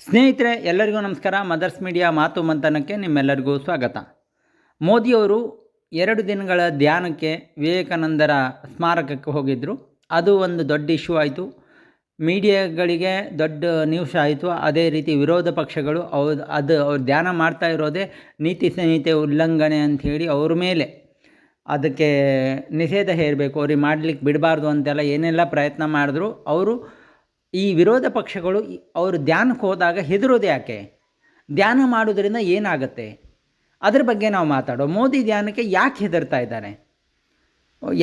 ಸ್ನೇಹಿತರೆ, ಎಲ್ಲರಿಗೂ ನಮಸ್ಕಾರ. ಮದರ್ಸ್ ಮೀಡಿಯಾ ಮಾತು ಮಂಥನಕ್ಕೆ ನಿಮ್ಮೆಲ್ಲರಿಗೂ ಸ್ವಾಗತ. ಮೋದಿಯವರು 2 ದಿನಗಳ ಧ್ಯಾನಕ್ಕೆ ವಿವೇಕಾನಂದರ ಸ್ಮಾರಕಕ್ಕೆ ಹೋಗಿದ್ದರು. ಅದು ಒಂದು ದೊಡ್ಡ ಇಶ್ಯೂ ಆಯಿತು. ಮೀಡಿಯಾಗಳಿಗೆ ದೊಡ್ಡ ನ್ಯೂಸ್ ಆಯಿತು. ಅದೇ ರೀತಿ ವಿರೋಧ ಪಕ್ಷಗಳು ಅವ್ರು ಧ್ಯಾನ ಮಾಡ್ತಾ ಇರೋದೇ ನೀತಿ ಸಂಹಿತೆ ಉಲ್ಲಂಘನೆ ಅಂಥೇಳಿ ಅವ್ರ ಮೇಲೆ ಅದಕ್ಕೆ ನಿಷೇಧ ಹೇರಬೇಕು, ಅವ್ರಿಗೆ ಮಾಡಲಿಕ್ಕೆ ಬಿಡಬಾರ್ದು ಅಂತೆಲ್ಲ ಏನೆಲ್ಲ ಪ್ರಯತ್ನ ಮಾಡಿದ್ರು. ಅವರು ಈ ವಿರೋಧ ಪಕ್ಷಗಳು ಅವರು ಧ್ಯಾನಕ್ಕೆ ಹೋದಾಗ ಹೆದರೋದು ಯಾಕೆ? ಧ್ಯಾನ ಮಾಡೋದ್ರಿಂದ ಏನಾಗುತ್ತೆ? ಅದ್ರ ಬಗ್ಗೆ ನಾವು ಮಾತಾಡೋ. ಮೋದಿ ಧ್ಯಾನಕ್ಕೆ ಯಾಕೆ ಹೆದರ್ತಾ ಇದ್ದಾರೆ?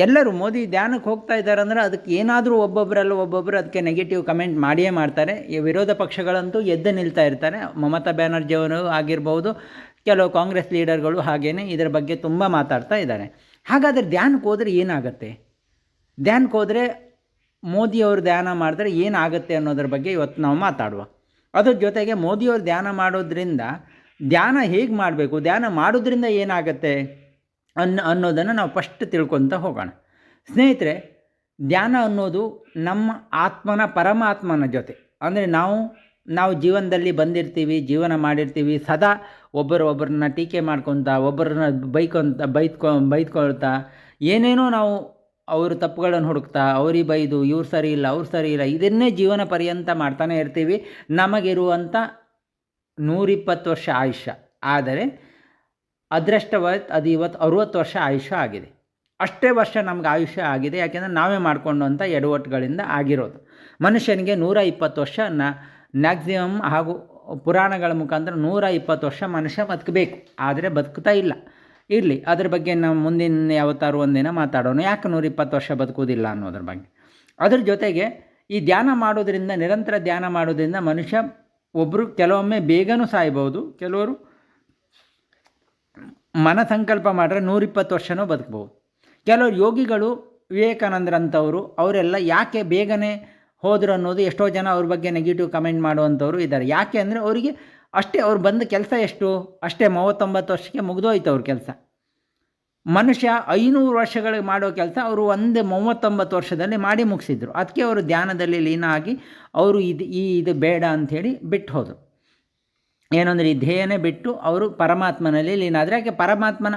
ಎಲ್ಲರೂ ಮೋದಿ ಧ್ಯಾನಕ್ಕೆ ಹೋಗ್ತಾ ಇದ್ದಾರೆ ಅಂದರೆ ಅದಕ್ಕೆ ಏನಾದರೂ ಒಬ್ಬೊಬ್ಬರು ಅದಕ್ಕೆ ನೆಗೆಟಿವ್ ಕಮೆಂಟ್ ಮಾಡಿಯೇ ಮಾಡ್ತಾರೆ. ಈ ವಿರೋಧ ಪಕ್ಷಗಳಂತೂ ಎದ್ದು ನಿಲ್ತಾ ಇರ್ತಾರೆ. ಮಮತಾ ಬ್ಯಾನರ್ಜಿಯವರು ಆಗಿರ್ಬೋದು, ಕೆಲವು ಕಾಂಗ್ರೆಸ್ ಲೀಡರ್ಗಳು ಹಾಗೇ ಇದರ ಬಗ್ಗೆ ತುಂಬ ಮಾತಾಡ್ತಾ ಇದ್ದಾರೆ. ಹಾಗಾದರೆ ಧ್ಯಾನಕ್ಕೆ ಹೋದರೆ ಏನಾಗುತ್ತೆ? ಧ್ಯಾನಕ್ಕೆ ಹೋದರೆ ಮೋದಿಯವರು ಧ್ಯಾನ ಮಾಡಿದ್ರೆ ಏನಾಗುತ್ತೆ ಅನ್ನೋದ್ರ ಬಗ್ಗೆ ಇವತ್ತು ನಾವು ಮಾತಾಡುವ. ಅದ್ರ ಜೊತೆಗೆ ಮೋದಿಯವರು ಧ್ಯಾನ ಮಾಡೋದ್ರಿಂದ ಧ್ಯಾನ ಹೇಗೆ ಮಾಡಬೇಕು, ಧ್ಯಾನ ಮಾಡೋದ್ರಿಂದ ಏನಾಗುತ್ತೆ ಅನ್ನೋದನ್ನು ನಾವು ಫಸ್ಟ್ ತಿಳ್ಕೊತ ಹೋಗೋಣ. ಸ್ನೇಹಿತರೆ, ಧ್ಯಾನ ಅನ್ನೋದು ನಮ್ಮ ಆತ್ಮನ ಪರಮಾತ್ಮನ ಜೊತೆ, ಅಂದರೆ ನಾವು ಜೀವನದಲ್ಲಿ ಬಂದಿರ್ತೀವಿ, ಜೀವನ ಮಾಡಿರ್ತೀವಿ, ಸದಾ ಒಬ್ಬರನ್ನ ಟೀಕೆ ಮಾಡ್ಕೊತ, ಒಬ್ಬರನ್ನ ಬೈದ್ಕೊಳ್ತಾ ಏನೇನೋ ನಾವು ಅವ್ರ ತಪ್ಪುಗಳನ್ನು ಹುಡುಕ್ತಾ, ಅವ್ರಿಗೆ ಬೈದು ಇವ್ರು ಸರಿ ಇಲ್ಲ, ಅವ್ರು ಸರಿ ಇಲ್ಲ, ಇದನ್ನೇ ಜೀವನ ಪರ್ಯಂತ ಮಾಡ್ತಾನೆ ಇರ್ತೀವಿ. ನಮಗಿರುವಂಥ 120 ವರ್ಷ ಆಯುಷ್ಯ. ಆದರೆ ಅದೃಷ್ಟವತ್ ಅದು ಇವತ್ತು 60 ವರ್ಷ ಆಯುಷ್ಯ ಆಗಿದೆ. ಅಷ್ಟೇ ವರ್ಷ ನಮ್ಗೆ ಆಯುಷ್ಯ ಆಗಿದೆ. ಯಾಕೆಂದರೆ ನಾವೇ ಮಾಡಿಕೊಂಡಂಥ ಎಡವಟ್ಟುಗಳಿಂದ ಆಗಿರೋದು. ಮನುಷ್ಯನಿಗೆ 120 ವರ್ಷ ಮ್ಯಾಕ್ಸಿಮಮ್, ಹಾಗೂ ಪುರಾಣಗಳ ಮುಖಾಂತರ 120 ವರ್ಷ ಮನುಷ್ಯ ಬದುಕಬೇಕು. ಆದರೆ ಬದುಕ್ತಾ ಇಲ್ಲ. ಇರಲಿ, ಅದ್ರ ಬಗ್ಗೆ ನಾವು ಮುಂದಿನ ಯಾವತ್ತಾರು ಒಂದಿನ ಮಾತಾಡೋಣ, ಯಾಕೆ 120 ವರ್ಷ ಬದುಕೋದಿಲ್ಲ ಅನ್ನೋದ್ರ ಬಗ್ಗೆ. ಅದ್ರ ಜೊತೆಗೆ ಈ ಧ್ಯಾನ ಮಾಡೋದ್ರಿಂದ, ನಿರಂತರ ಧ್ಯಾನ ಮಾಡೋದ್ರಿಂದ ಮನುಷ್ಯ ಕೆಲವೊಮ್ಮೆ ಬೇಗನೂ ಸಾಯ್ಬೋದು, ಕೆಲವರು ಮನಸಂಕಲ್ಪ ಮಾಡಿದ್ರೆ 120 ವರ್ಷನೂ ಬದುಕ್ಬೋದು. ಕೆಲವರು ಯೋಗಿಗಳು, ವಿವೇಕಾನಂದರಂಥವರು, ಅವರೆಲ್ಲ ಯಾಕೆ ಬೇಗನೆ ಹೋದರು ಅನ್ನೋದು ಎಷ್ಟೋ ಜನ ಅವ್ರ ಬಗ್ಗೆ ನೆಗೆಟಿವ್ ಕಮೆಂಟ್ ಮಾಡುವಂಥವ್ರು ಇದ್ದಾರೆ. ಯಾಕೆ ಅಂದರೆ ಅವರಿಗೆ ಅಷ್ಟೇ, ಅವ್ರು ಬಂದ ಕೆಲಸ ಎಷ್ಟು ಅಷ್ಟೇ, 39 ವರ್ಷಕ್ಕೆ ಮುಗಿದೋಯ್ತು ಅವ್ರ ಕೆಲಸ. ಮನುಷ್ಯ 500 ವರ್ಷಗಳಿಗೆ ಮಾಡೋ ಕೆಲಸ ಅವರು 39 ವರ್ಷದಲ್ಲಿ ಮಾಡಿ ಮುಗಿಸಿದ್ರು. ಅದಕ್ಕೆ ಅವರು ಧ್ಯಾನದಲ್ಲಿ ಲೀನ ಆಗಿ ಅವರು ಇದು ಬೇಡ ಅಂಥೇಳಿ ಬಿಟ್ಟು ಹೋದರು. ಏನಂದರೆ ಈ ಧ್ಯೇಯನೇ ಬಿಟ್ಟು ಅವರು ಪರಮಾತ್ಮನಲ್ಲಿ ಲೀನ ಆದರೆ, ಯಾಕೆ ಪರಮಾತ್ಮನ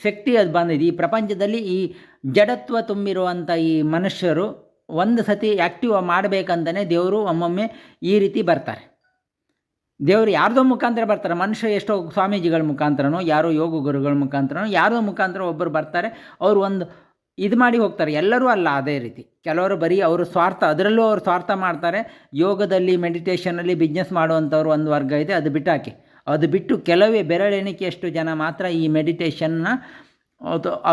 ಶಕ್ತಿ ಅದು ಬಂದಿದೆ. ಈ ಪ್ರಪಂಚದಲ್ಲಿ ಈ ಜಡತ್ವ ತುಂಬಿರುವಂಥ ಈ ಮನುಷ್ಯರು ಒಂದು ಸತಿ ಆ್ಯಕ್ಟಿವ್ ಮಾಡಬೇಕಂತಲೇ ದೇವರು ಒಮ್ಮೊಮ್ಮೆ ಈ ರೀತಿ ಬರ್ತಾರೆ. ದೇವರು ಯಾರ್ದೋ ಮುಖಾಂತರ ಬರ್ತಾರೆ. ಮನುಷ್ಯ ಎಷ್ಟೋ ಸ್ವಾಮೀಜಿಗಳ ಮುಖಾಂತರನೋ, ಯಾರೋ ಯೋಗ ಗುರುಗಳ ಮುಖಾಂತರನೋ, ಯಾರೋ ಮುಖಾಂತರ ಒಬ್ಬರು ಬರ್ತಾರೆ. ಅವರು ಒಂದು ಇದು ಮಾಡಿ ಹೋಗ್ತಾರೆ. ಎಲ್ಲರೂ ಅಲ್ಲ ಅದೇ ರೀತಿ. ಕೆಲವರು ಬರೀ ಅವರು ಸ್ವಾರ್ಥ, ಅದರಲ್ಲೂ ಅವರು ಸ್ವಾರ್ಥ ಮಾಡ್ತಾರೆ. ಯೋಗದಲ್ಲಿ, ಮೆಡಿಟೇಷನಲ್ಲಿ ಬಿಸ್ನೆಸ್ ಮಾಡುವಂಥವ್ರು ಒಂದು ವರ್ಗ ಇದೆ, ಅದು ಬಿಟ್ಟಾಕಿ. ಅದು ಬಿಟ್ಟು ಕೆಲವೇ ಬೆರಳೆಣಿಕೆಯಷ್ಟು ಜನ ಮಾತ್ರ ಈ ಮೆಡಿಟೇಷನ್ನ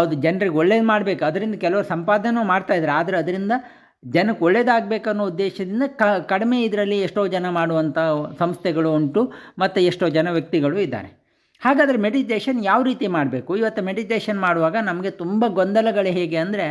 ಅದು ಜನರಿಗೆ ಒಳ್ಳೇದು ಮಾಡಬೇಕು, ಅದರಿಂದ ಕೆಲವರು ಸಂಪಾದನೆ ಮಾಡ್ತಾಯಿದ್ದಾರೆ. ಆದರೆ ಅದರಿಂದ ಜನಕ್ಕೆ ಒಳ್ಳೆಯದಾಗಬೇಕನ್ನೋ ಉದ್ದೇಶದಿಂದ ಕಡಿಮೆ ಇದರಲ್ಲಿ ಎಷ್ಟೋ ಜನ ಮಾಡುವಂಥ ಸಂಸ್ಥೆಗಳು ಉಂಟು, ಮತ್ತು ಎಷ್ಟೋ ಜನ ವ್ಯಕ್ತಿಗಳು ಇದ್ದಾರೆ. ಹಾಗಾದರೆ ಮೆಡಿಟೇಷನ್ ಯಾವ ರೀತಿ ಮಾಡಬೇಕು? ಇವತ್ತು ಮೆಡಿಟೇಷನ್ ಮಾಡುವಾಗ ನಮಗೆ ತುಂಬ ಗೊಂದಲಗಳು. ಹೇಗೆ ಅಂದರೆ,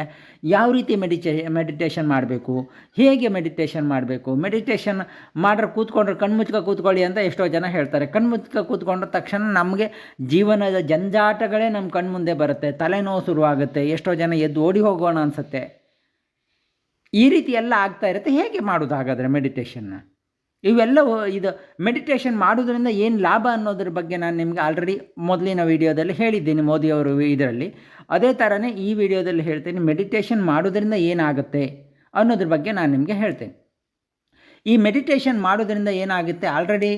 ಯಾವ ರೀತಿ ಮೆಡಿಟೇಷನ್ ಮಾಡಬೇಕು, ಹೇಗೆ ಮೆಡಿಟೇಷನ್ ಮಾಡಬೇಕು? ಮೆಡಿಟೇಷನ್ ಮಾಡ್ರೆ ಕೂತ್ಕೊಂಡ್ರೆ ಕಣ್ಮುಚ್ಕ ಕೂತ್ಕೊಳ್ಳಿ ಅಂತ ಎಷ್ಟೋ ಜನ ಹೇಳ್ತಾರೆ. ಕಣ್ಮುಚ್ಕ ಕೂತ್ಕೊಂಡ್ರ ತಕ್ಷಣ ನಮಗೆ ಜೀವನದ ಜಂಜಾಟಗಳೇ ನಮ್ಮ ಕಣ್ಮುಂದೆ ಬರುತ್ತೆ, ತಲೆನೋವು ಶುರುವಾಗುತ್ತೆ, ಎಷ್ಟೋ ಜನ ಎದ್ದು ಓಡಿ ಹೋಗೋಣ ಅನಿಸುತ್ತೆ. ಈ ರೀತಿ ಎಲ್ಲ ಆಗ್ತಾ ಇರುತ್ತೆ. ಹೇಗೆ ಮಾಡೋದು ಹಾಗಾದರೆ ಮೆಡಿಟೇಷನ್ನ? ಇವೆಲ್ಲವೂ ಇದು ಮೆಡಿಟೇಷನ್ ಮಾಡೋದ್ರಿಂದ ಏನು ಲಾಭ ಅನ್ನೋದ್ರ ಬಗ್ಗೆ ನಾನು ನಿಮಗೆ ಆಲ್ರೆಡಿ ಮೊದಲಿನ ವೀಡಿಯೋದಲ್ಲಿ ಹೇಳಿದ್ದೀನಿ, ಮೋದಿಯವರು ಇದರಲ್ಲಿ. ಅದೇ ಥರನೇ ಈ ವಿಡಿಯೋದಲ್ಲಿ ಹೇಳ್ತೀನಿ, ಮೆಡಿಟೇಷನ್ ಮಾಡೋದ್ರಿಂದ ಏನಾಗುತ್ತೆ ಅನ್ನೋದ್ರ ಬಗ್ಗೆ ನಾನು ನಿಮಗೆ ಹೇಳ್ತೇನೆ. ಈ ಮೆಡಿಟೇಷನ್ ಮಾಡೋದ್ರಿಂದ ಏನಾಗುತ್ತೆ, ಆಲ್ರೆಡಿ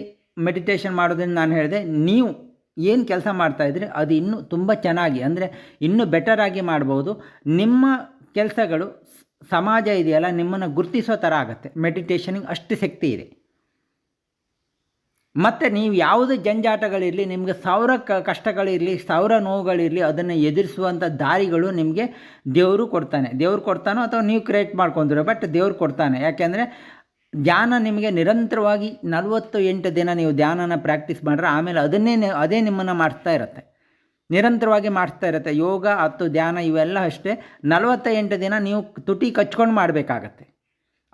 ಮೆಡಿಟೇಷನ್ ಮಾಡೋದ್ರಿಂದ ನಾನು ಹೇಳಿದೆ, ನೀವು ಏನು ಕೆಲಸ ಮಾಡ್ತಾಯಿದ್ರಿ ಅದು ಇನ್ನೂ ತುಂಬ ಚೆನ್ನಾಗಿ, ಅಂದರೆ ಇನ್ನೂ ಬೆಟರಾಗಿ ಮಾಡ್ಬೋದು. ನಿಮ್ಮ ಕೆಲಸಗಳು, ಸಮಾಜ ಇದೆಯಲ್ಲ, ನಿಮ್ಮನ್ನು ಗುರುತಿಸೋ ಥರ ಆಗುತ್ತೆ. ಮೆಡಿಟೇಷನಿಗೆ ಅಷ್ಟು ಶಕ್ತಿ ಇದೆ. ಮತ್ತು ನೀವು ಯಾವುದೇ ಜಂಜಾಟಗಳಿರಲಿ, ನಿಮಗೆ 1000 ಕಷ್ಟಗಳಿರಲಿ, 1000 ನೋವುಗಳಿರಲಿ, ಅದನ್ನು ಎದುರಿಸುವಂಥ ದಾರಿಗಳು ನಿಮಗೆ ದೇವರು ಕೊಡ್ತಾನೋ ಅಥವಾ ನೀವು ಕ್ರಿಯೇಟ್ ಮಾಡ್ಕೊಂಡ್ರೆ, ಬಟ್ ದೇವ್ರು ಕೊಡ್ತಾನೆ. ಯಾಕೆಂದರೆ ಧ್ಯಾನ ನಿಮಗೆ ನಿರಂತರವಾಗಿ 48 ದಿನ ನೀವು ಧ್ಯಾನನ ಪ್ರಾಕ್ಟೀಸ್ ಮಾಡಿದ್ರೆ ಆಮೇಲೆ ಅದೇ ನಿಮ್ಮನ್ನು ಮಾಡಿಸ್ತಾ ಇರುತ್ತೆ, ನಿರಂತರವಾಗಿ ಮಾಡಿಸ್ತಾ ಇರುತ್ತೆ. ಯೋಗ ಮತ್ತು ಧ್ಯಾನ ಇವೆಲ್ಲ ಅಷ್ಟೇ 48 ದಿನ ನೀವು ತುಟಿ ಕಚ್ಕೊಂಡು ಮಾಡಬೇಕಾಗತ್ತೆ.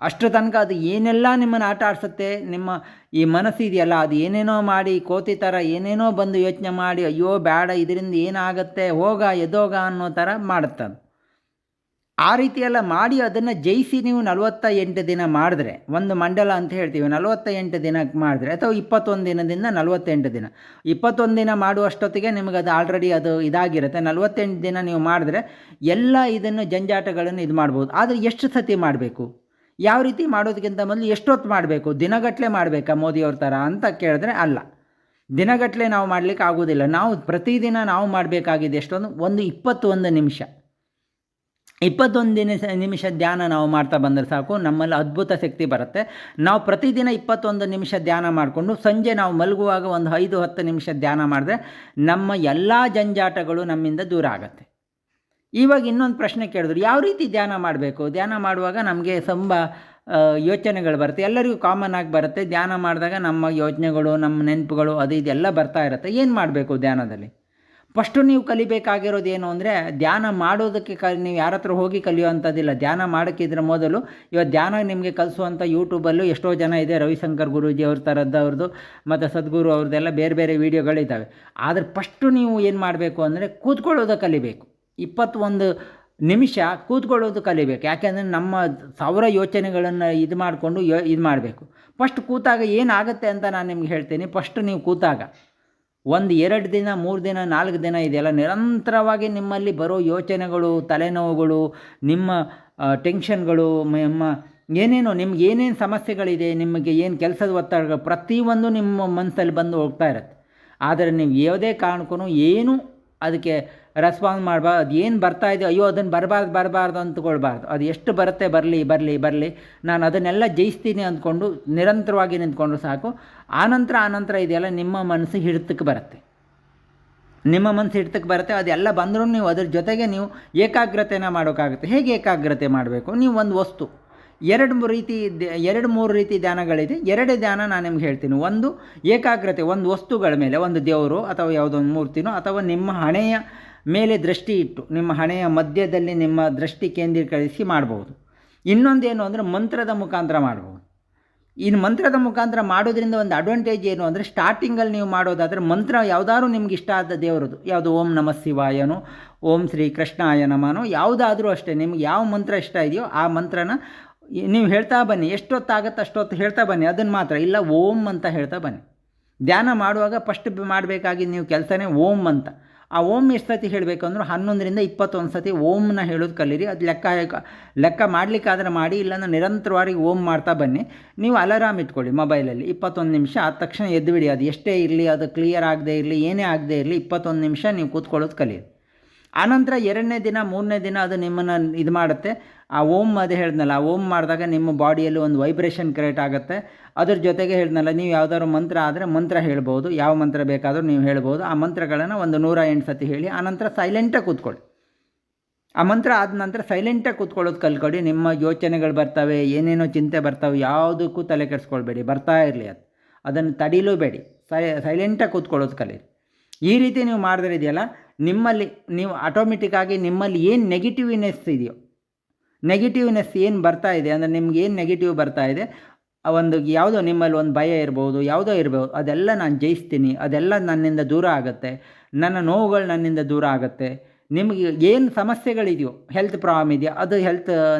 ಅಷ್ಟು ತನಕ ಅದು ಏನೆಲ್ಲ ನಿಮ್ಮನ್ನು ಆಟ ಆಡಿಸುತ್ತೆ, ನಿಮ್ಮ ಈ ಮನಸ್ಸು ಇದೆಯಲ್ಲ, ಅದು ಏನೇನೋ ಮಾಡಿ ಕೋತಿ ಥರ ಏನೇನೋ ಬಂದು ಯೋಚನೆ ಮಾಡಿ, ಅಯ್ಯೋ ಬೇಡ, ಇದರಿಂದ ಏನಾಗುತ್ತೆ, ಎದೋಗ ಅನ್ನೋ ಥರ ಮಾಡುತ್ತೆ ಅದು. ಆ ರೀತಿಯೆಲ್ಲ ಮಾಡಿ ಅದನ್ನು ಜಯಿಸಿ ನೀವು 48 ದಿನ ಮಾಡಿದ್ರೆ, ಒಂದು ಮಂಡಲ ಅಂತ ಹೇಳ್ತೀವಿ, 48 ದಿನಕ್ಕೆ ಮಾಡಿದ್ರೆ, ಅಥವಾ 21 ದಿನದಿಂದ 48 ದಿನ, 21 ದಿನ ಮಾಡುವಷ್ಟೊತ್ತಿಗೆ ನಿಮಗೆ ಅದು ಆಲ್ರೆಡಿ ಅದು ಇದಾಗಿರುತ್ತೆ. 48 ದಿನ ನೀವು ಮಾಡಿದ್ರೆ ಎಲ್ಲ ಇದನ್ನು ಜಂಜಾಟಗಳನ್ನು ಇದು ಮಾಡ್ಬೋದು. ಆದರೆ ಎಷ್ಟು ಸತಿ ಮಾಡಬೇಕು, ಯಾವ ರೀತಿ ಮಾಡೋದಕ್ಕಿಂತ ಮೊದಲು ಎಷ್ಟೊತ್ತು ಮಾಡಬೇಕು, ದಿನಗಟ್ಟಲೆ ಮಾಡಬೇಕಾ ಮೋದಿಯವ್ರ ಥರ ಅಂತ ಕೇಳಿದ್ರೆ ಅಲ್ಲ, ದಿನಗಟ್ಟಲೆ ನಾವು ಮಾಡಲಿಕ್ಕೆ ಆಗೋದಿಲ್ಲ. ನಾವು ಪ್ರತಿದಿನ ನಾವು ಮಾಡಬೇಕಾಗಿದೆ ಎಷ್ಟೊಂದು, ಒಂದು 21 ನಿಮಿಷ 21 ನಿಮಿಷ ಧ್ಯಾನ ನಾವು ಮಾಡ್ತಾ ಬಂದರೆ ಸಾಕು, ನಮ್ಮಲ್ಲಿ ಅದ್ಭುತ ಶಕ್ತಿ ಬರುತ್ತೆ. ನಾವು ಪ್ರತಿದಿನ 21 ನಿಮಿಷ ಧ್ಯಾನ ಮಾಡಿಕೊಂಡು ಸಂಜೆ ನಾವು ಮಲಗುವಾಗ ಒಂದು 5-10 ನಿಮಿಷ ಧ್ಯಾನ ಮಾಡಿದ್ರೆ ನಮ್ಮ ಎಲ್ಲ ಜಂಜಾಟಗಳು ನಮ್ಮಿಂದ ದೂರ ಆಗುತ್ತೆ. ಇವಾಗ ಇನ್ನೊಂದು ಪ್ರಶ್ನೆ ಕೇಳಿದ್ರು, ಯಾವ ರೀತಿ ಧ್ಯಾನ ಮಾಡಬೇಕು? ಧ್ಯಾನ ಮಾಡುವಾಗ ನಮಗೆ ತುಂಬ ಯೋಚನೆಗಳು ಬರುತ್ತೆ, ಎಲ್ಲರಿಗೂ ಕಾಮನ್ ಆಗಿ ಬರುತ್ತೆ. ಧ್ಯಾನ ಮಾಡಿದಾಗ ನಮ್ಮ ಯೋಚನೆಗಳು, ನಮ್ಮ ನೆನಪುಗಳು, ಅದು ಇದೆಲ್ಲ ಬರ್ತಾ ಇರುತ್ತೆ. ಏನು ಮಾಡಬೇಕು ಧ್ಯಾನದಲ್ಲಿ? ಫಸ್ಟು ನೀವು ಕಲಿಬೇಕಾಗಿರೋದು ಏನು ಅಂದರೆ, ಧ್ಯಾನ ಮಾಡೋದಕ್ಕೆ ನೀವು ಯಾರ ಹತ್ರ ಹೋಗಿ ಕಲಿಯುವಂಥದ್ದಿಲ್ಲ. ಧ್ಯಾನ ಮಾಡೋಕ್ಕಿದ್ರೆ ಮೊದಲು ಇವತ್ತು ಧ್ಯಾನ ನಿಮಗೆ ಕಲಿಸುವಂಥ ಯೂಟ್ಯೂಬಲ್ಲೂ ಎಷ್ಟೋ ಜನ ಇದೆ, ರವಿಶಂಕರ್ ಗುರೂಜಿ ಅವ್ರ ಥರದ್ದವ್ರದ್ದು ಮತ್ತು ಸದ್ಗುರು ಅವ್ರದ್ದೆಲ್ಲ ಬೇರೆ ಬೇರೆ ವೀಡಿಯೋಗಳಿದ್ದಾವೆ. ಆದರೆ ಫಸ್ಟು ನೀವು ಏನು ಮಾಡಬೇಕು ಅಂದರೆ ಕೂತ್ಕೊಳ್ಳೋದು ಕಲಿಬೇಕು. 21 ನಿಮಿಷ ಕೂತ್ಕೊಳ್ಳೋದು ಕಲಿಬೇಕು. ಯಾಕೆಂದರೆ ನಮ್ಮ 1000 ಯೋಚನೆಗಳನ್ನು ಇದು ಮಾಡಿಕೊಂಡು ಇದು ಮಾಡಬೇಕು. ಫಸ್ಟ್ ಕೂತಾಗ ಏನಾಗುತ್ತೆ ಅಂತ ನಾನು ನಿಮ್ಗೆ ಹೇಳ್ತೀನಿ. ಫಸ್ಟ್ ನೀವು ಕೂತಾಗ 1, 2 ದಿನ, 3 ದಿನ, 4 ದಿನ ಇದೆಲ್ಲ ನಿರಂತರವಾಗಿ ನಿಮ್ಮಲ್ಲಿ ಬರೋ ಯೋಚನೆಗಳು, ತಲೆನೋವುಗಳು, ನಿಮ್ಮ ಟೆನ್ಷನ್ಗಳು, ನಿಮ್ಮ ಏನೇನೋ ನಿಮ್ಗೆ ಏನೇನು ಸಮಸ್ಯೆಗಳಿದೆ, ನಿಮಗೆ ಏನು ಕೆಲಸದ ಒತ್ತಡ, ಪ್ರತಿಯೊಂದು ನಿಮ್ಮ ಮನಸ್ಸಲ್ಲಿ ಬಂದು ಹೋಗ್ತಾ ಇರುತ್ತೆ. ಆದರೆ ನೀವು ಯಾವುದೇ ಕಾರಣಕ್ಕೂ ಏನು ಅದಕ್ಕೆ ರೆಸ್ಪಾನ್ಸ್ ಮಾಡಬಾರ್ದು. ಅದು ಏನು ಬರ್ತಾಯಿದೆ, ಅಯ್ಯೋ ಅದನ್ನು ಬರಬಾರ್ದು ಅಂದ್ಕೊಳ್ಬಾರ್ದು. ಅದು ಎಷ್ಟು ಬರುತ್ತೆ ಬರಲಿ, ನಾನು ಅದನ್ನೆಲ್ಲ ಜಯಿಸ್ತೀನಿ ಅಂದ್ಕೊಂಡು ನಿರಂತರವಾಗಿ ನಿಂತ್ಕೊಂಡು ಸಾಕು. ಆನಂತರ ಇದೆಲ್ಲ ನಿಮ್ಮ ಮನಸ್ಸು ಹಿಡಿತಕ್ಕೆ ಬರುತ್ತೆ. ಅದೆಲ್ಲ ಬಂದರೂ ನೀವು ಅದ್ರ ಜೊತೆಗೆ ನೀವು ಏಕಾಗ್ರತೆನ ಮಾಡೋಕ್ಕಾಗುತ್ತೆ. ಹೇಗೆ ಏಕಾಗ್ರತೆ ಮಾಡಬೇಕು? ನೀವು ಒಂದು ವಸ್ತು, 2-3 ರೀತಿ ಧ್ಯಾನಗಳಿದೆ. 2 ಧ್ಯಾನ ನಾನು ನಿಮ್ಗೆ ಹೇಳ್ತೀನಿ. ಒಂದು ಏಕಾಗ್ರತೆ, ಒಂದು ವಸ್ತುಗಳ ಮೇಲೆ, ಒಂದು ದೇವರು ಅಥವಾ ಯಾವುದೋ ಒಂದು ಮೂರ್ತಿನೋ ಅಥವಾ ನಿಮ್ಮ ಹಣೆಯ ಮೇಲೆ ದೃಷ್ಟಿ ಇಟ್ಟು, ನಿಮ್ಮ ಹಣೆಯ ಮಧ್ಯದಲ್ಲಿ ನಿಮ್ಮ ದೃಷ್ಟಿ ಕೇಂದ್ರೀಕರಿಸಿ ಮಾಡ್ಬೋದು. ಇನ್ನೊಂದೇನು ಅಂದರೆ ಮಂತ್ರದ ಮುಖಾಂತರ ಮಾಡ್ಬೋದು. ಇನ್ನು ಮಂತ್ರದ ಮುಖಾಂತರ ಮಾಡೋದ್ರಿಂದ ಒಂದು ಅಡ್ವಾಂಟೇಜ್ ಏನು ಅಂದರೆ, ಸ್ಟಾರ್ಟಿಂಗಲ್ಲಿ ನೀವು ಮಾಡೋದಾದರೆ ಮಂತ್ರ ಯಾವುದಾದ್ರೂ ನಿಮ್ಗೆ ಇಷ್ಟ ಆದ ದೇವರದು, ಯಾವುದು ಓಂ ನಮಃ ಶಿವಾಯನೋ, ಓಂ ಶ್ರೀ ಕೃಷ್ಣಾಯ ನಮನೋ, ಯಾವುದಾದ್ರೂ ಅಷ್ಟೇ ನಿಮ್ಗೆ ಯಾವ ಮಂತ್ರ ಇಷ್ಟ ಇದೆಯೋ ಆ ಮಂತ್ರನ ನೀವು ಹೇಳ್ತಾ ಬನ್ನಿ. ಎಷ್ಟೊತ್ತಾಗುತ್ತೆ ಅಷ್ಟೊತ್ತು ಹೇಳ್ತಾ ಬನ್ನಿ. ಅದನ್ನು ಮಾತ್ರ ಇಲ್ಲ, ಓಂ ಅಂತ ಹೇಳ್ತಾ ಬನ್ನಿ. ಧ್ಯಾನ ಮಾಡುವಾಗ ಫಸ್ಟ್ ಮಾಡಬೇಕಾಗಿ ನೀವು ಕೆಲಸನೇ ಓಂ ಅಂತ. ಆ ಓಂ ಎಷ್ಟು ಸತಿ ಹೇಳಬೇಕು ಅಂದ್ರೆ 11ರಿಂದ 21 ಸತಿ ಓಂನ ಹೇಳೋದು ಕಲೀರಿ. ಅದು ಲೆಕ್ಕ ಮಾಡಲಿಕ್ಕಾದ್ರೆ ಮಾಡಿ, ಇಲ್ಲಾಂದ್ರೆ ನಿರಂತರವಾಗಿ ಓಂ ಮಾಡ್ತಾ ಬನ್ನಿ. ನೀವು ಅಲಾರಾಮ್ ಇಟ್ಕೊಳ್ಳಿ ಮೊಬೈಲಲ್ಲಿ. 21 ನಿಮಿಷ ಆದ ತಕ್ಷಣ ಎದ್ದುಬಿಡಿ. ಅದು ಎಷ್ಟೇ ಇರಲಿ, ಅದು ಕ್ಲಿಯರ್ ಆಗದೆ ಇರಲಿ, ಏನೇ ಆಗದೆ ಇರಲಿ, 21 ನಿಮಿಷ ನೀವು ಕೂತ್ಕೊಳ್ಳೋದು ಕಲೀರಿ. ಆನಂತರ 2ನೇ ದಿನ 3ನೇ ದಿನ ಅದು ನಿಮ್ಮನ್ನು ಇದು ಮಾಡುತ್ತೆ. ಆ ಓಂ ಅದು ಹೇಳಿದ್ನಲ್ಲ, ಆ ಓಂ ಮಾಡಿದಾಗ ನಿಮ್ಮ ಬಾಡಿಯಲ್ಲಿ ಒಂದು ವೈಬ್ರೇಷನ್ ಕ್ರಿಯೇಟ್ ಆಗುತ್ತೆ. ಅದ್ರ ಜೊತೆಗೆ ಹೇಳಿದ್ನಲ್ಲ, ನೀವು ಯಾವುದಾದ್ರು ಮಂತ್ರ ಆದರೆ ಮಂತ್ರ ಹೇಳ್ಬೋದು, ಯಾವ ಮಂತ್ರ ಬೇಕಾದರೂ ನೀವು ಹೇಳ್ಬೋದು. ಆ ಮಂತ್ರಗಳನ್ನು ಒಂದು 108 ಸತಿ ಹೇಳಿ. ಆನಂತರ ಸೈಲೆಂಟಾಗಿ ಕೂತ್ಕೊಳ್ಳಿ. ಆ ಮಂತ್ರ ಆದ ನಂತರ ಸೈಲೆಂಟಾಗಿ ಕೂತ್ಕೊಳ್ಳೋದು ಕಲ್ಕೊಡಿ. ನಿಮ್ಮ ಯೋಚನೆಗಳು ಬರ್ತವೆ, ಏನೇನೋ ಚಿಂತೆ ಬರ್ತವೆ, ಯಾವುದಕ್ಕೂ ತಲೆ ಕೆಡಿಸ್ಕೊಳ್ಬೇಡಿ, ಬರ್ತಾ ಇರಲಿ. ಅದನ್ನು ತಡೀಲೂ ಬೇಡಿ, ಸೈಲೆಂಟಾಗಿ ಕೂತ್ಕೊಳ್ಳೋದು ಕಲೀರಿ. ಈ ರೀತಿ ನೀವು ಮಾಡಿದ್ರೆ ಇದೆಯಲ್ಲ, ನಿಮ್ಮಲ್ಲಿ ನೀವು ಆಟೋಮೆಟಿಕ್ಕಾಗಿ ನಿಮ್ಮಲ್ಲಿ ಏನು ನೆಗೆಟಿವ್ನೆಸ್ ಇದೆಯೋ, ನೆಗೆಟಿವ್ನೆಸ್ ಏನು ಬರ್ತಾ ಇದೆ ಅಂದರೆ ನಿಮ್ಗೆ ಏನು ನೆಗೆಟಿವ್ ಬರ್ತಾ ಇದೆ, ಒಂದು ಯಾವುದೋ ನಿಮ್ಮಲ್ಲಿ ಒಂದು ಭಯ ಇರ್ಬೋದು, ಯಾವುದೋ ಇರ್ಬೋದು, ಅದೆಲ್ಲ ನಾನು ಜಯಿಸ್ತೀನಿ, ಅದೆಲ್ಲ ನನ್ನಿಂದ ದೂರ ಆಗುತ್ತೆ, ನನ್ನ ನೋವುಗಳು ನನ್ನಿಂದ ದೂರ ಆಗುತ್ತೆ. ನಿಮಗೆ ಏನು ಸಮಸ್ಯೆಗಳಿದೆಯೋ, ಹೆಲ್ತ್ ಪ್ರಾಬ್ಲಮ್ ಇದೆಯೋ, ಅದು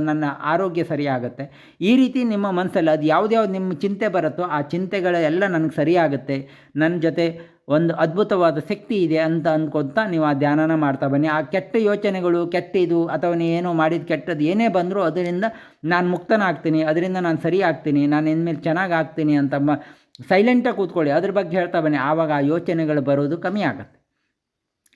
ನನ್ನ ಆರೋಗ್ಯ ಸರಿಯಾಗುತ್ತೆ. ಈ ರೀತಿ ನಿಮ್ಮ ಮನಸ್ಸಲ್ಲಿ ಅದು ಯಾವ್ದು ನಿಮ್ಮ ಚಿಂತೆ ಬರುತ್ತೋ ಆ ಚಿಂತೆಗಳೆಲ್ಲ ನನಗೆ ಸರಿಯಾಗುತ್ತೆ, ನನ್ನ ಜೊತೆ ಒಂದು ಅದ್ಭುತವಾದ ಶಕ್ತಿ ಇದೆ ಅಂತ ಅಂದ್ಕೊತಾ ನೀವು ಆ ಧ್ಯಾನನ ಮಾಡ್ತಾ ಬನ್ನಿ. ಆ ಕೆಟ್ಟ ಯೋಚನೆಗಳು, ಕೆಟ್ಟಿದು ಅಥವಾ ನೀವೇನೋ ಮಾಡಿದ ಕೆಟ್ಟದ್ದು ಏನೇ ಬಂದರೂ ಅದರಿಂದ ನಾನು ಮುಕ್ತನಾಗ್ತೀನಿ, ಅದರಿಂದ ನಾನು ಸರಿ ಆಗ್ತೀನಿ, ನಾನು ಇನ್ಮೇಲೆ ಚೆನ್ನಾಗಿ ಆಗ್ತೀನಿ ಅಂತ ಸೈಲೆಂಟಾಗಿ ಕೂತ್ಕೊಳ್ಳಿ. ಅದ್ರ ಬಗ್ಗೆ ಹೇಳ್ತಾ ಬನ್ನಿ. ಆವಾಗ ಆ ಯೋಚನೆಗಳು ಬರೋದು ಕಮ್ಮಿ ಆಗುತ್ತೆ.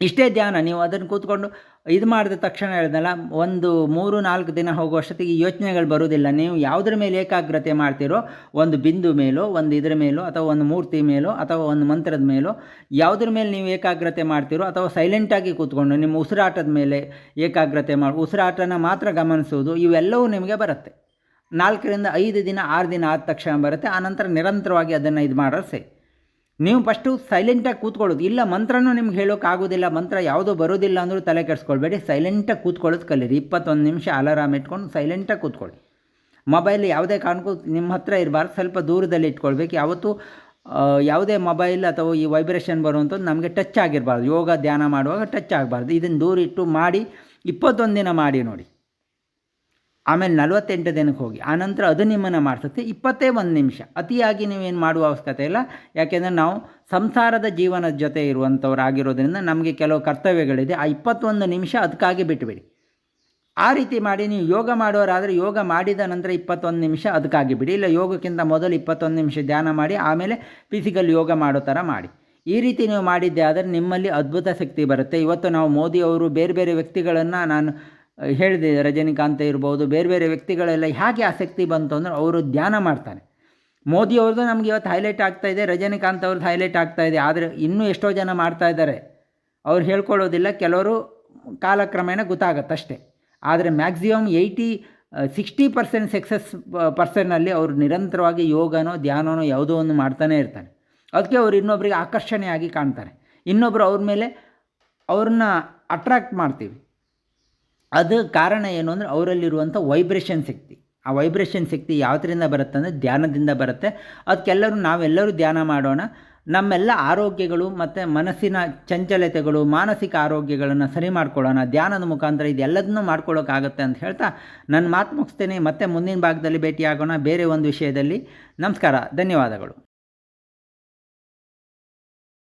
ಇಷ್ಟೇ ಧ್ಯಾನ. ನೀವು ಅದನ್ನು ಕೂತ್ಕೊಂಡು ಇದು ಮಾಡಿದ ತಕ್ಷಣ ಹೇಳಿದ್ನಲ್ಲ, ಒಂದು 3-4 ದಿನ ಹೋಗುವಷ್ಟೊತ್ತಿಗೆ ಯೋಚನೆಗಳು ಬರೋದಿಲ್ಲ. ನೀವು ಯಾವುದ್ರ ಮೇಲೆ ಏಕಾಗ್ರತೆ ಮಾಡ್ತೀರೋ, ಒಂದು ಬಿಂದು ಮೇಲೋ, ಒಂದು ಇದರ ಮೇಲೋ, ಅಥವಾ ಒಂದು ಮೂರ್ತಿ ಮೇಲೋ, ಅಥವಾ ಒಂದು ಮಂತ್ರದ ಮೇಲೋ, ಯಾವುದ್ರ ಮೇಲೆ ನೀವು ಏಕಾಗ್ರತೆ ಮಾಡ್ತೀರೋ, ಅಥವಾ ಸೈಲೆಂಟಾಗಿ ಕೂತ್ಕೊಂಡು ನಿಮ್ಮ ಉಸಿರಾಟದ ಮೇಲೆ ಏಕಾಗ್ರತೆ ಉಸಿರಾಟನ ಮಾತ್ರ ಗಮನಿಸೋದು, ಇವೆಲ್ಲವೂ ನಿಮಗೆ ಬರುತ್ತೆ. 4ರಿಂದ 5 ದಿನ 6 ದಿನ ಆದ ತಕ್ಷಣ ಬರುತ್ತೆ. ಆನಂತರ ನಿರಂತರವಾಗಿ ಅದನ್ನು ಇದು ಮಾಡೋದು. ನೀವು ಫಸ್ಟು ಸೈಲೆಂಟಾಗಿ ಕೂತ್ಕೊಳ್ಳೋದು. ಇಲ್ಲ ಮಂತ್ರನೂ ನಿಮ್ಗೆ ಹೇಳೋಕ್ಕಾಗೋದಿಲ್ಲ, ಮಂತ್ರ ಯಾವುದೋ ಬರೋದಿಲ್ಲ ಅಂದರೂ ತಲೆ ಕೆಡಿಸ್ಕೊಳ್ಬೇಡಿ, ಸೈಲೆಂಟಾಗಿ ಕೂತ್ಕೊಳ್ಳೋದು ಕಲೀರಿ. 21 ನಿಮಿಷ ಅಲಾರಾಮ್ ಇಟ್ಕೊಂಡು ಸೈಲೆಂಟಾಗಿ ಕೂತ್ಕೊಳ್ಳಿ. ಮೊಬೈಲ್ ಯಾವುದೇ ಕಾರಣಕ್ಕೂ ನಿಮ್ಮ ಹತ್ರ ಇರಬಾರ್ದು, ಸ್ವಲ್ಪ ದೂರದಲ್ಲಿ ಇಟ್ಕೊಳ್ಬೇಕು. ಯಾವತ್ತೂ ಯಾವುದೇ ಮೊಬೈಲ್ ಅಥವಾ ಈ ವೈಬ್ರೇಷನ್ ಬರುವಂಥದ್ದು ನಮಗೆ ಟಚ್ ಆಗಿರಬಾರ್ದು. ಯೋಗ ಧ್ಯಾನ ಮಾಡುವಾಗ ಟಚ್ ಆಗಬಾರ್ದು. ಇದನ್ನು ದೂರ ಇಟ್ಟು ಮಾಡಿ 21 ದಿನ ಮಾಡಿ ನೋಡಿ. ಆಮೇಲೆ 48 ದಿನಕ್ಕೆ ಹೋಗಿ, ಆನಂತರ ಅದು ನಿಮ್ಮನ್ನು ಮಾಡಿಸುತ್ತೆ. 21 ನಿಮಿಷ ಅತಿಯಾಗಿ ನೀವೇನು ಮಾಡುವ ಅವಶ್ಯಕತೆ ಇಲ್ಲ. ಯಾಕೆಂದರೆ ನಾವು ಸಂಸಾರದ ಜೀವನದ ಜೊತೆ ಇರುವಂಥವ್ರಾಗಿರೋದ್ರಿಂದ ನಮಗೆ ಕೆಲವು ಕರ್ತವ್ಯಗಳಿದೆ. ಆ 21 ನಿಮಿಷ ಅದಕ್ಕಾಗಿ ಬಿಟ್ಟುಬಿಡಿ. ಆ ರೀತಿ ಮಾಡಿ ನೀವು ಯೋಗ ಮಾಡೋರಾದರೆ ಯೋಗ ಮಾಡಿದ ನಂತರ 21 ನಿಮಿಷ ಅದಕ್ಕಾಗಿ ಬಿಡಿ. ಇಲ್ಲ ಯೋಗಕ್ಕಿಂತ ಮೊದಲು 21 ನಿಮಿಷ ಧ್ಯಾನ ಮಾಡಿ ಆಮೇಲೆ ಫಿಸಿಕಲ್ ಯೋಗ ಮಾಡೋ ಥರ ಮಾಡಿ. ಈ ರೀತಿ ನೀವು ಮಾಡಿದ್ದೆ ಆದರೆ ನಿಮ್ಮಲ್ಲಿ ಅದ್ಭುತ ಶಕ್ತಿ ಬರುತ್ತೆ. ಇವತ್ತು ನಾವು ಮೋದಿಯವರು ಬೇರೆ ಬೇರೆ ವ್ಯಕ್ತಿಗಳನ್ನು ನಾನು ಹೇಳಿದೆ, ರಜನಿಕಾಂತ್ ಇರ್ಬೋದು, ಬೇರೆ ಬೇರೆ ವ್ಯಕ್ತಿಗಳೆಲ್ಲ ಹೇಗೆ ಆಸಕ್ತಿ ಬಂತು ಅಂದರೆ ಅವರು ಧ್ಯಾನ ಮಾಡ್ತಾರೆ. ಮೋದಿಯವ್ರದ್ದು ನಮಗೆ ಇವತ್ತು ಹೈಲೈಟ್ ಆಗ್ತಾಯಿದೆ, ರಜನಿಕಾಂತ್ ಅವ್ರದ್ದು ಹೈಲೈಟ್ ಆಗ್ತಾಯಿದೆ. ಆದರೆ ಇನ್ನೂ ಎಷ್ಟೋ ಜನ ಮಾಡ್ತಾ ಇದ್ದಾರೆ, ಅವ್ರು ಹೇಳ್ಕೊಳ್ಳೋದಿಲ್ಲ. ಕೆಲವರು ಕಾಲಕ್ರಮೇಣ ಗೊತ್ತಾಗತ್ತಷ್ಟೇ. ಆದರೆ ಮ್ಯಾಕ್ಸಿಮಮ್ 60% ಸಕ್ಸಸ್ ಪರ್ಸನ್ನಲ್ಲಿ ಅವರು ನಿರಂತರವಾಗಿ ಯೋಗನೋ ಧ್ಯಾನನೋ ಯಾವುದೋ ಒಂದು ಮಾಡ್ತಾನೆ ಇರ್ತಾರೆ. ಅದಕ್ಕೆ ಅವರು ಇನ್ನೊಬ್ಬರಿಗೆ ಆಕರ್ಷಣೆಯಾಗಿ ಕಾಣ್ತಾರೆ. ಇನ್ನೊಬ್ಬರು ಅವ್ರ ಮೇಲೆ ಅವ್ರನ್ನ ಅಟ್ರಾಕ್ಟ್ ಮಾಡ್ತೀವಿ. ಅದು ಕಾರಣ ಏನು ಅಂದರೆ ಅವರಲ್ಲಿರುವಂಥ ವೈಬ್ರೇಷನ್ ಶಕ್ತಿ. ಆ ವೈಬ್ರೇಷನ್ ಶಕ್ತಿ ಯಾವುದರಿಂದ ಬರುತ್ತೆ ಅಂದರೆ ಧ್ಯಾನದಿಂದ ಬರುತ್ತೆ. ಅದಕ್ಕೆಲ್ಲರೂ ನಾವೆಲ್ಲರೂ ಧ್ಯಾನ ಮಾಡೋಣ. ನಮ್ಮೆಲ್ಲ ಆರೋಗ್ಯಗಳು ಮತ್ತು ಮನಸ್ಸಿನ ಚಂಚಲತೆಗಳು, ಮಾನಸಿಕ ಆರೋಗ್ಯಗಳನ್ನು ಸರಿ ಮಾಡ್ಕೊಳ್ಳೋಣ. ಧ್ಯಾನದ ಮುಖಾಂತರ ಇದೆಲ್ಲದನ್ನೂ ಮಾಡ್ಕೊಳ್ಳೋಕ್ಕಾಗತ್ತೆ ಅಂತ ಹೇಳ್ತಾ ನನ್ನ ಮಾತು ಮುಗಿಸ್ತೇನೆ. ಮತ್ತೆ ಮುಂದಿನ ಭಾಗದಲ್ಲಿ ಭೇಟಿಯಾಗೋಣ ಬೇರೆ ಒಂದು ವಿಷಯದಲ್ಲಿ. ನಮಸ್ಕಾರ, ಧನ್ಯವಾದಗಳು.